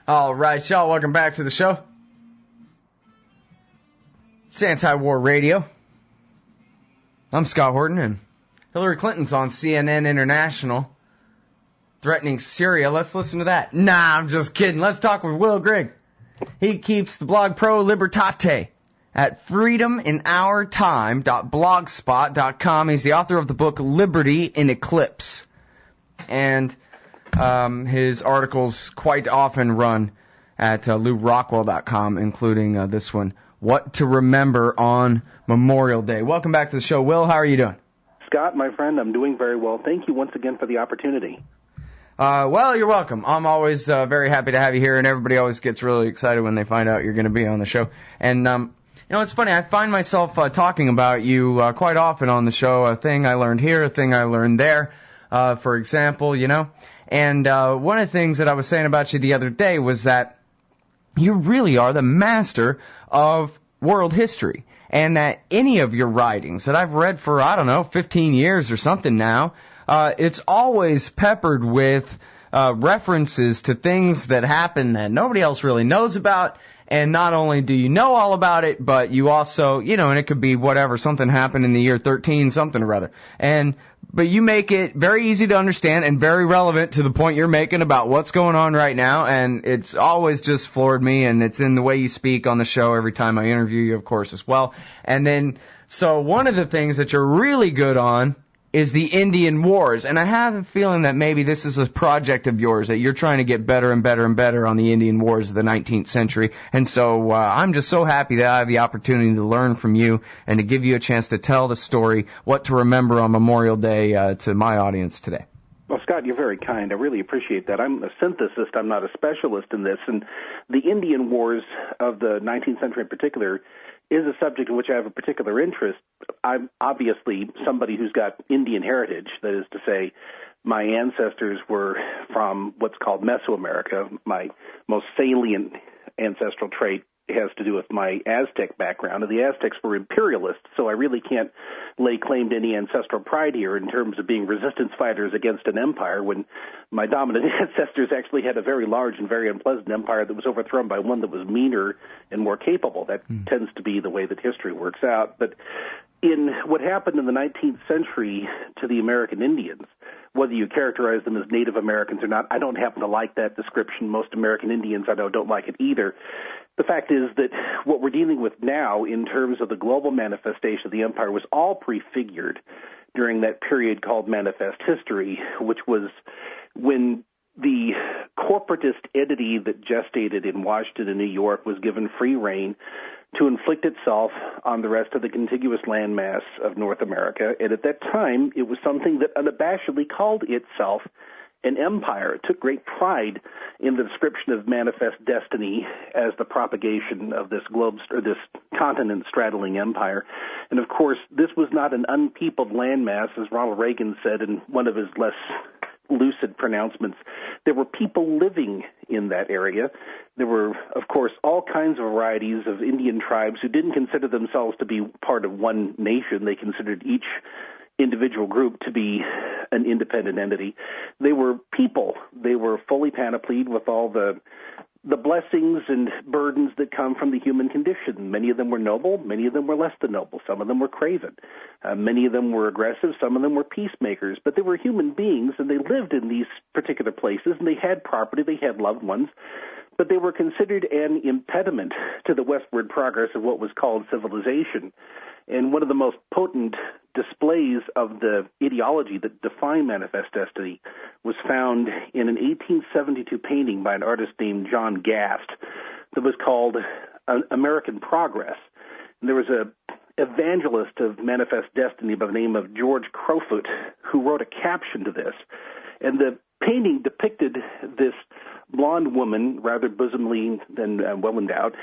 All right, y'all, welcome back to the show. It's Anti-War Radio. I'm Scott Horton, and Hillary Clinton's on CNN International threatening Syria. Let's listen to that. Nah, I'm just kidding. Let's talk with Will Grigg. He keeps the blog Pro Libertate at freedominourtime.blogspot.com. He's the author of the book Liberty in Eclipse. And his articles quite often run at LouRockwell.com, including this one, What to Remember on Memorial Day. Welcome back to the show. Will, how are you doing? Scott, my friend, I'm doing very well. Thank you once again for the opportunity. Well, you're welcome. I'm always very happy to have you here, and everybody always gets really excited when they find out you're going to be on the show. And, you know, it's funny, I find myself talking about you quite often on the show, a thing I learned here, a thing I learned there, for example, you know. And one of the things that I was saying about you the other day was that you really are the master of world history, and that any of your writings that I've read for, 15 years or something now, it's always peppered with references to things that happen that nobody else really knows about. And not only do you know all about it, but you also, and it could be whatever, something happened in the year 13, something or other. But you make it very easy to understand and very relevant to the point you're making about what's going on right now. And it's always just floored me, and it's in the way you speak on the show every time I interview you, of course, as well. And then, so one of the things that you're really good on is the Indian Wars. And I have a feeling that maybe this is a project of yours, that you're trying to get better and better and better on the Indian Wars of the 19th century. And so I'm just so happy that I have the opportunity to learn from you and to give you a chance to tell the story, what to remember on Memorial Day to my audience today. Well, Scott, you're very kind. I really appreciate that. I'm a synthesist. I'm not a specialist in this. And the Indian Wars of the 19th century in particular is a subject in which I have a particular interest. I'm obviously somebody who's got Indian heritage. That is to say, my ancestors were from what's called Mesoamerica. My most salient ancestral trait has to do with my Aztec background, and the Aztecs were imperialists, so I really can't lay claim to any ancestral pride here in terms of being resistance fighters against an empire, when my dominant ancestors actually had a very large and very unpleasant empire that was overthrown by one that was meaner and more capable. That tends to be the way that history works out. But in what happened in the 19th century to the American Indians, whether you characterize them as Native Americans or not, I don't happen to like that description. Most American Indians I know don't like it either. The fact is that what we're dealing with now in terms of the global manifestation of the empire was all prefigured during that period called Manifest History, which was when the corporatist entity that gestated in Washington and New York was given free rein to inflict itself on the rest of the contiguous landmass of North America. And at that time, it was something that unabashedly called itself an empire. It took great pride in the description of manifest destiny as the propagation of this this continent-straddling empire. And of course, this was not an unpeopled landmass, as Ronald Reagan said in one of his less lucid pronouncements. There were people living in that area. There were, of course, all kinds of varieties of Indian tribes who didn't consider themselves to be part of one nation. They considered each individual group to be an independent entity. They were people. They were fully panoplied with all the blessings and burdens that come from the human condition. Many of them were noble. Many of them were less than noble. Some of them were craven. Many of them were aggressive. Some of them were peacemakers. But they were human beings, and they lived in these particular places, and they had property. They had loved ones. But they were considered an impediment to the westward progress of what was called civilization. And one of the most potent displays of the ideology that defined Manifest Destiny was found in an 1872 painting by an artist named John Gast that was called American Progress. And there was an evangelist of Manifest Destiny by the name of George Crowfoot who wrote a caption to this. And the painting depicted this blonde woman, rather bosomly than well-endowed,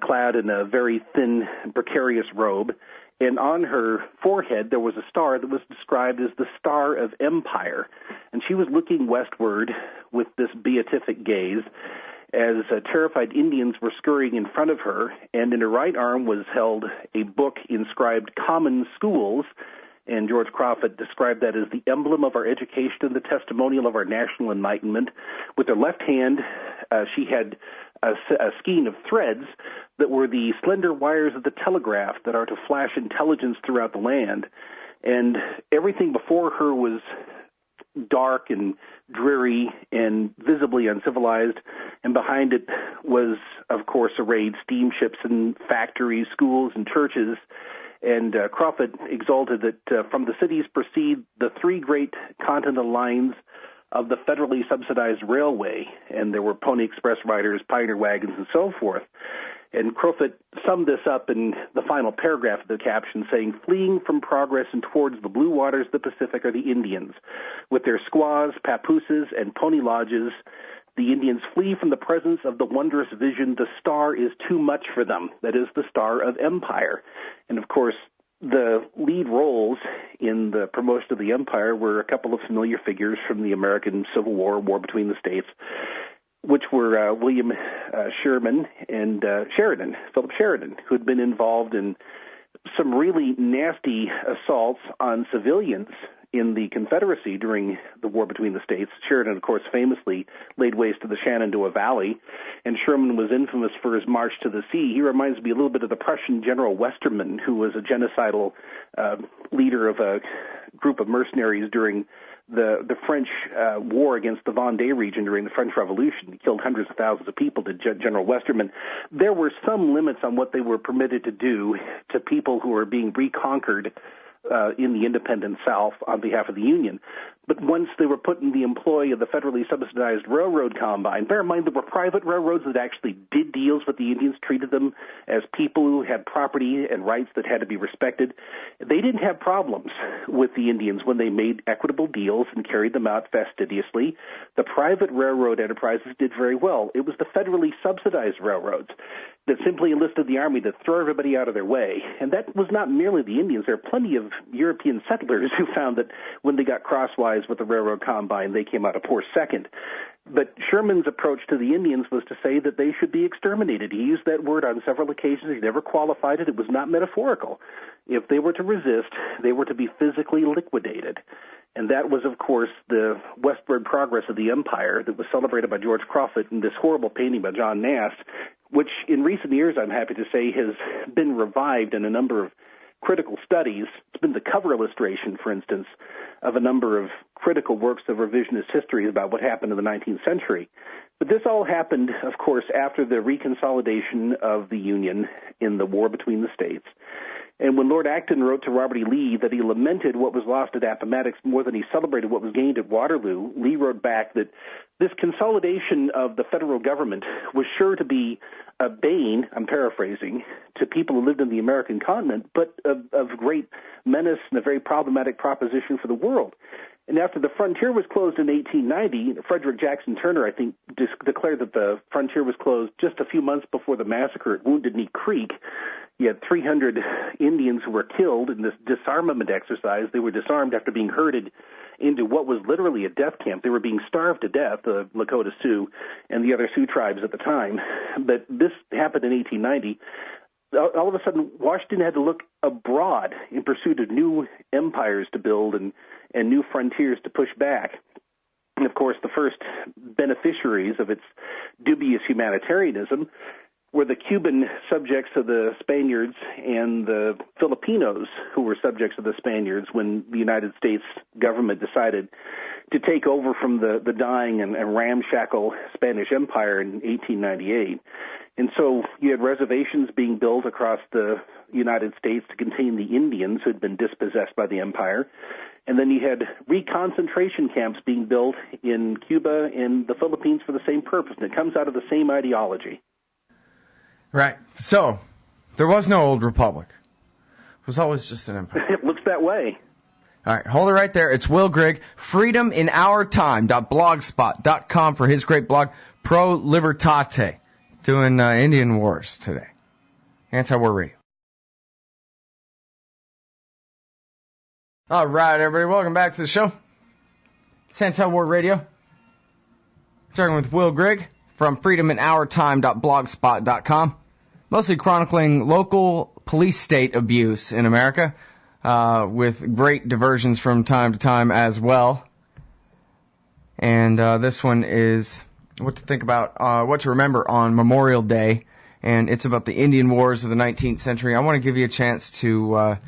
clad in a very thin, precarious robe. And on her forehead, there was a star that was described as the Star of Empire. And she was looking westward with this beatific gaze as terrified Indians were scurrying in front of her. And in her right arm was held a book inscribed Common Schools. And George Crofts described that as the emblem of our education and the testimonial of our national enlightenment. With her left hand, she had a skein of threads that were the slender wires of the telegraph that are to flash intelligence throughout the land. And everything before her was dark and dreary and visibly uncivilized, and behind it was, of course, arrayed steamships and factories, schools and churches. And Crofts exalted that from the cities proceed the three great continental lines of the federally subsidized railway, and there were Pony Express riders, pioneer wagons, and so forth. And Crofts summed this up in the final paragraph of the caption, saying, "Fleeing from progress and towards the blue waters of the Pacific are the Indians. With their squaws, papooses, and pony lodges, the Indians flee from the presence of the wondrous vision. The star is too much for them." That is the star of empire. And, of course, the lead roles in the promotion of the empire were a couple of familiar figures from the American Civil War, War between the states, which were William Sherman and Philip Sheridan, who had been involved in some really nasty assaults on civilians in the Confederacy during the war between the states. Sheridan, of course, famously laid waste to the Shenandoah Valley, and Sherman was infamous for his march to the sea. He reminds me a little bit of the Prussian General Westermann, who was a genocidal leader of a group of mercenaries during the French war against the Vendée region during the French Revolution. He killed hundreds of thousands of people, did General Westermann. There were some limits on what they were permitted to do to people who were being reconquered in the independent South on behalf of the Union. But once they were put in the employ of the federally subsidized railroad combine, bear in mind there were private railroads that actually did deals with the Indians, treated them as people who had property and rights that had to be respected. They didn't have problems with the Indians when they made equitable deals and carried them out fastidiously. The private railroad enterprises did very well. It was the federally subsidized railroads that simply enlisted the army to throw everybody out of their way. And that was not merely the Indians. There are plenty of European settlers who found that when they got crosswise with the railroad combine, they came out a poor second. But Sherman's approach to the Indians was to say that they should be exterminated. He used that word on several occasions. He never qualified it. It was not metaphorical. If they were to resist, they were to be physically liquidated. And that was, of course, the westward progress of the empire that was celebrated by George Crofts in this horrible painting by John Nast, which in recent years, I'm happy to say, has been revived in a number of critical studies. It's been the cover illustration, for instance, of a number of critical works of revisionist history about what happened in the 19th century. But this all happened, of course, after the reconsolidation of the Union in the war between the states. And when Lord Acton wrote to Robert E. Lee that he lamented what was lost at Appomattox more than he celebrated what was gained at Waterloo, Lee wrote back that this consolidation of the federal government was sure to be a bane, I'm paraphrasing, to people who lived in the American continent, but of great menace and a very problematic proposition for the world. And after the frontier was closed in 1890, Frederick Jackson Turner, I think, declared that the frontier was closed just a few months before the massacre at Wounded Knee Creek. You had 300 Indians who were killed in this disarmament exercise. They were disarmed after being herded into what was literally a death camp. They were being starved to death, the Lakota Sioux and the other Sioux tribes at the time. But this happened in 1890. All of a sudden, Washington had to look abroad in pursuit of new empires to build and new frontiers to push back. And, of course, the first beneficiaries of its dubious humanitarianism were the Cuban subjects of the Spaniards and the Filipinos who were subjects of the Spaniards when the United States government decided to take over from the dying and ramshackle Spanish Empire in 1898. And so you had reservations being built across the United States to contain the Indians who had been dispossessed by the empire. And then you had reconcentration camps being built in Cuba and the Philippines for the same purpose. And it comes out of the same ideology. Right. So, there was no old republic. It was always just an empire. It looks that way. All right, hold it right there. It's Will Grigg, freedominourtime.blogspot.com for his great blog, Pro Libertate, doing Indian wars today. Anti-war radio. All right, everybody, welcome back to the show. It's Anti-war radio. Talking with Will Grigg from freedominourtime.blogspot.com, mostly chronicling local police state abuse in America. with great diversions from time to time as well. And this one is what to remember on Memorial Day, and it's about the Indian Wars of the 19th century. I want to give you a chance to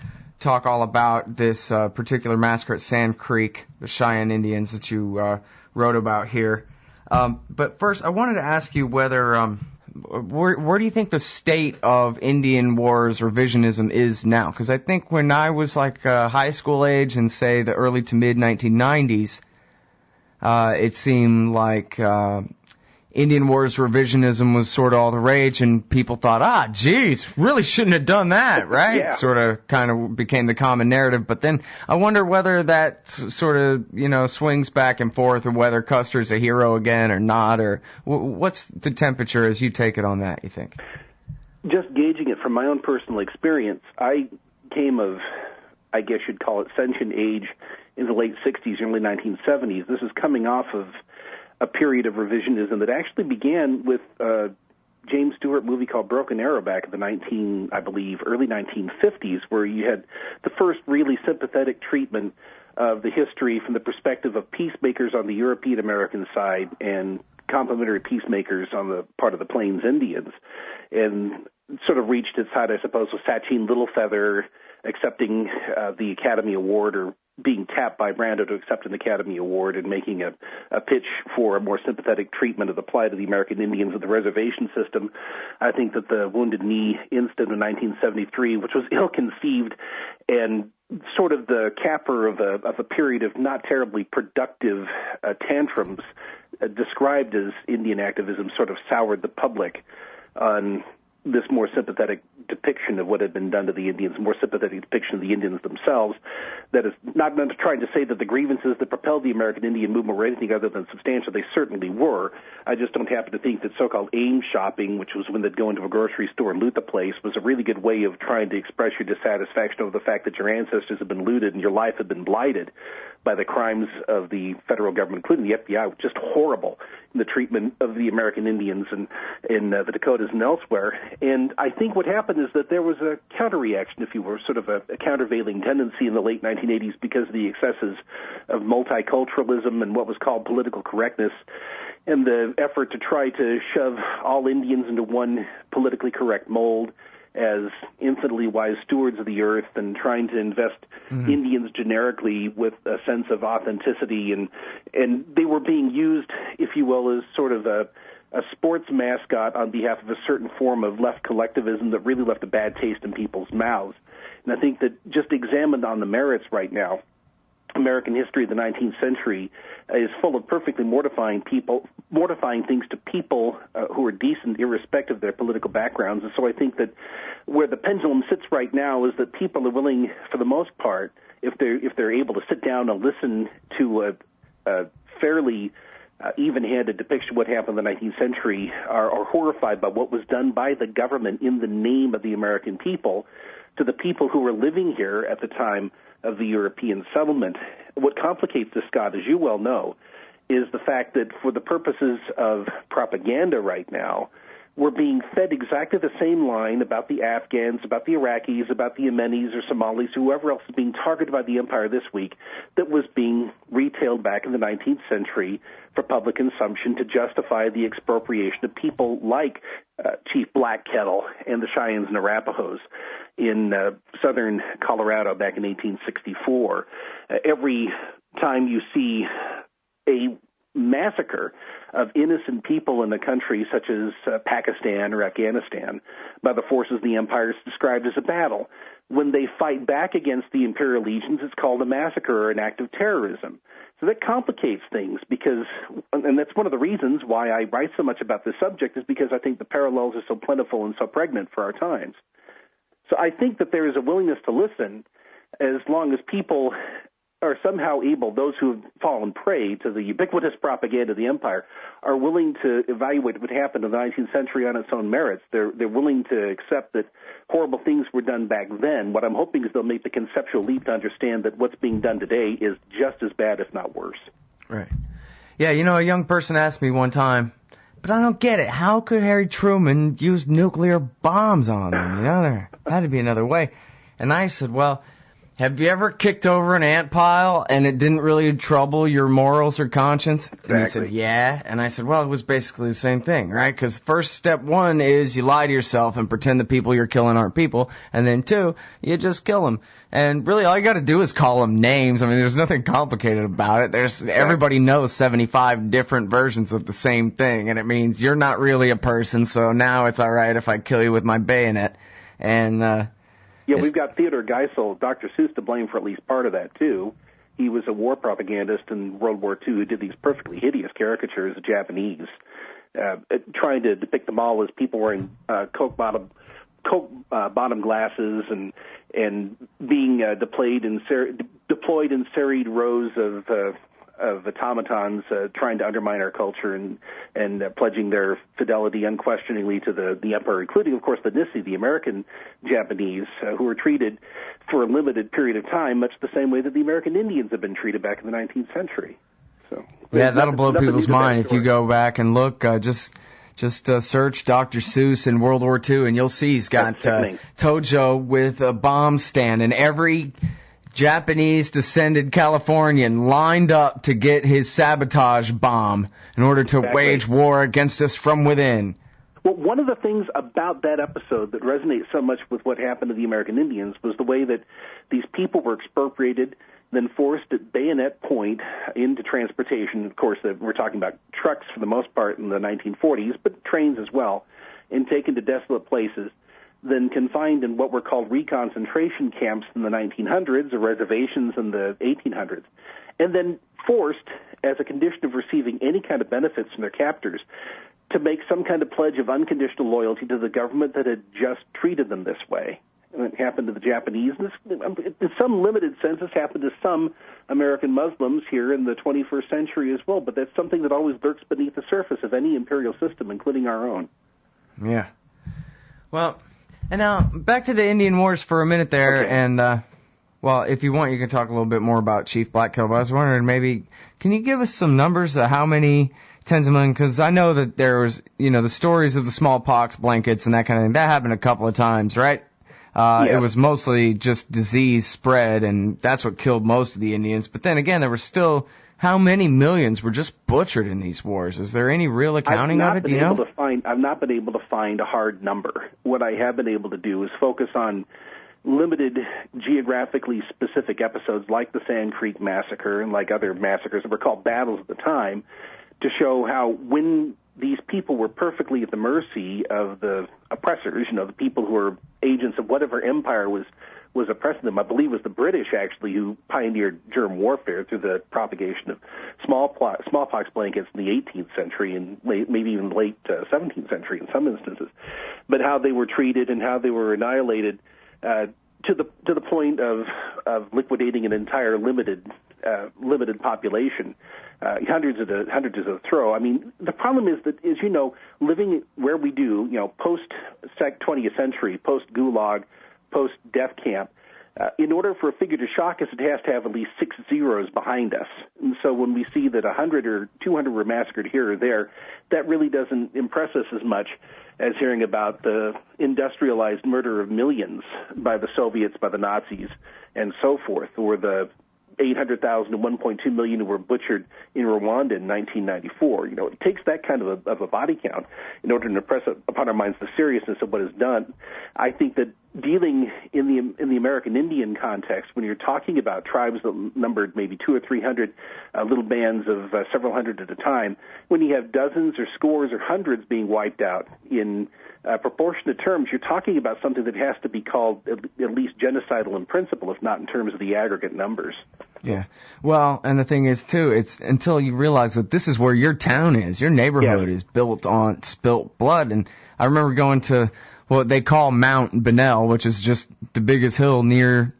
talk all about this particular massacre at Sand Creek, the Cheyenne Indians that you wrote about here. But first, I wanted to ask you whether where do you think the state of Indian Wars revisionism is now? Because I think when I was like high school age and say the early to mid 1990s, it seemed like Indian Wars revisionism was sort of all the rage, and people thought, geez, really shouldn't have done that, right? Yeah. Sort of kind of became the common narrative. But then I wonder whether that sort of, swings back and forth, or whether Custer's a hero again or not, or what's the temperature as you take it on that, you think? Just gauging it from my own personal experience, I came of, I guess you'd call it, sentient age in the late 60s, early 1970s. This is coming off of a period of revisionism that actually began with a James Stewart movie called Broken Arrow back in the early 1950s, where you had the first really sympathetic treatment of the history from the perspective of peacemakers on the European American side and complementary peacemakers on the part of the Plains Indians, and sort of reached its height, I suppose, with Sachin Littlefeather accepting the Academy Award, or being tapped by Brando to accept an Academy Award, and making a pitch for a more sympathetic treatment of the plight of the American Indians of the reservation system. I think that the Wounded Knee incident in 1973, which was ill-conceived and sort of the capper of a period of not terribly productive tantrums, described as Indian activism, sort of soured the public on this more sympathetic depiction of what had been done to the Indians, more sympathetic depiction of the Indians themselves. That is not trying to say that the grievances that propelled the American Indian movement were anything other than substantial. They certainly were. I just don't happen to think that so-called aim shopping, which was when they'd go into a grocery store and loot the place, was a really good way of trying to express your dissatisfaction over the fact that your ancestors had been looted and your life had been blighted by the crimes of the federal government, including the FBI, just horrible in the treatment of the American Indians in the Dakotas and elsewhere. And I think what happened is that there was a counter-reaction, if you were, sort of a countervailing tendency in the late 1980s because of the excesses of multiculturalism and what was called political correctness, and the effort to try to shove all Indians into one politically correct mold as infinitely wise stewards of the earth, and trying to invest Indians generically with a sense of authenticity, and they were being used, if you will, as sort of a sports mascot on behalf of a certain form of left collectivism that really left a bad taste in people's mouths. And I think that just examined on the merits right now, American history of the 19th century is full of perfectly mortifying things to people who are decent, irrespective of their political backgrounds. And so I think that where the pendulum sits right now is that people are willing, for the most part, if they're able to sit down and listen to a fairly even-handed depiction of what happened in the 19th century, are horrified by what was done by the government in the name of the American people to the people who were living here at the time of the European settlement. What complicates this, Scott, as you well know, is the fact that for the purposes of propaganda right now, we're being fed exactly the same line about the Afghans, about the Iraqis, about the Yemenis or Somalis, whoever else is being targeted by the empire this week, that was being retailed back in the 19th century for public consumption to justify the expropriation of people like Chief Black Kettle and the Cheyennes and Arapahoes in southern Colorado back in 1864. Every time you see a massacre of innocent people in a country such as Pakistan or Afghanistan by the forces of the empire is described as a battle. When they fight back against the imperial legions, it's called a massacre or an act of terrorism. So that complicates things because, and that's one of the reasons why I write so much about this subject, is because I think the parallels are so plentiful and so pregnant for our times. So I think that there is a willingness to listen as long as people are somehow able, those who have fallen prey to the ubiquitous propaganda of the empire, are willing to evaluate what happened in the 19th century on its own merits. They're willing to accept that horrible things were done back then. What I'm hoping is they'll make the conceptual leap to understand that what's being done today is just as bad, if not worse. Right. Yeah, a young person asked me one time, but I don't get it. How could Harry Truman use nuclear bombs on them? There had to be another way. And I said, well, Have you ever kicked over an ant pile and it didn't really trouble your morals or conscience? Exactly. And you said, yeah. And I said, well, it was basically the same thing, right? Because first step one is you lie to yourself and pretend the people you're killing aren't people. And then two, you just kill them. And really all you got to do is call them names. I mean, there's nothing complicated about it. Everybody knows 75 different versions of the same thing. And it means you're not really a person, so now it's all right if I kill you with my bayonet. And, yeah, we've got Theodore Geisel, Dr. Seuss, to blame for at least part of that, too. He was a war propagandist in World War II who did these perfectly hideous caricatures of Japanese, trying to depict them all as people wearing Coke bottom glasses and being deployed in serried rows of automatons trying to undermine our culture and pledging their fidelity unquestioningly to the emperor, including, of course, the Nissi, the American Japanese, who were treated for a limited period of time, much the same way that the American Indians have been treated back in the 19th century. So yeah, that'll blow people's mind if you go back and look. Just search Dr. Seuss in World War II, and you'll see he's got Tojo with a bomb stand, and every Japanese-descended Californian lined up to get his sabotage bomb in order to wage war against us from within. Well, one of the things about that episode that resonates so much with what happened to the American Indians was the way that these people were expropriated, then forced at bayonet point into transportation. Of course, we're talking about trucks for the most part in the 1940s, but trains as well, and taken to desolate places, then confined in what were called reconcentration camps in the 1900s or reservations in the 1800s, and then forced, as a condition of receiving any kind of benefits from their captors, to make some kind of pledge of unconditional loyalty to the government that had just treated them this way. And it happened to the Japanese. In some limited sense, it's happened to some American Muslims here in the 21st century as well, but that's something that always lurks beneath the surface of any imperial system, including our own. Yeah. Well, and now back to the Indian Wars for a minute there, okay. And, well, if you want, you can talk a little bit more about Chief Black Kill, but I was wondering maybe, can you give us some numbers of how many tens of millions, because I know that there was, the stories of the smallpox blankets and that kind of thing, that happened a couple of times, right? It was mostly just disease spread, and that's what killed most of the Indians. But then again, there were still, how many millions were just butchered in these wars? Is there any real accounting of it? Do you know? I've not been able to find a hard number. What I have been able to do is focus on limited, geographically specific episodes like the Sand Creek Massacre and like other massacres that were called battles at the time, to show how when these people were perfectly at the mercy of the oppressors, the people who were agents of whatever empire was oppressing them. I believe it was the British, actually, who pioneered germ warfare through the propagation of smallpox blankets in the 18th century and maybe even late 17th century in some instances. But how they were treated and how they were annihilated to the point of liquidating an entire limited population, hundreds of the throw. I mean, the problem is that, as you know, living where we do, post 20th century, post Gulag, post death camp, in order for a figure to shock us, it has to have at least 6 zeros behind us. And so when we see that 100 or 200 were massacred here or there, that really doesn't impress us as much as hearing about the industrialized murder of millions by the Soviets, by the Nazis, and so forth, or the 800,000 to 1.2 million who were butchered in Rwanda in 1994. It takes that kind of a body count in order to impress upon our minds the seriousness of what is done. I think that dealing in the American Indian context, when you're talking about tribes that numbered maybe 200 or 300 little bands of several hundred at a time, when you have dozens or scores or hundreds being wiped out in proportionate terms, you're talking about something that has to be called at least genocidal in principle, if not in terms of the aggregate numbers. Yeah. Well, and the thing is, too, it's until you realize that this is where your town is. Your neighborhood is built on spilt blood. And I remember going to what they call Mount Bunnell, which is just the biggest hill near,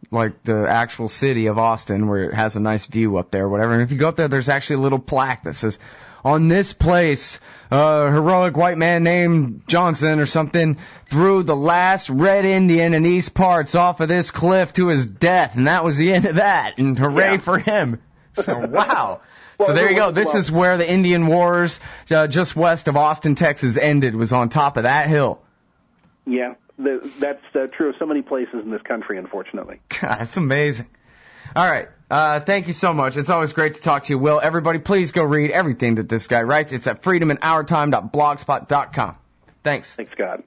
like, the actual city of Austin, where it has a nice view up there or whatever. And if you go up there, there's actually a little plaque that says, on this place, a heroic white man named Johnson or something threw the last red Indian in these parts off of this cliff to his death, and that was the end of that, and hooray for him. Wow. So there you go. This is where the Indian Wars just west of Austin, Texas ended, was on top of that hill. Yeah. That's true of so many places in this country, unfortunately. God, that's amazing. All right. Thank you so much. It's always great to talk to you, Will. Everybody, please go read everything that this guy writes. It's at freedomourtime.blogspot.com. Thanks. Thanks, Scott.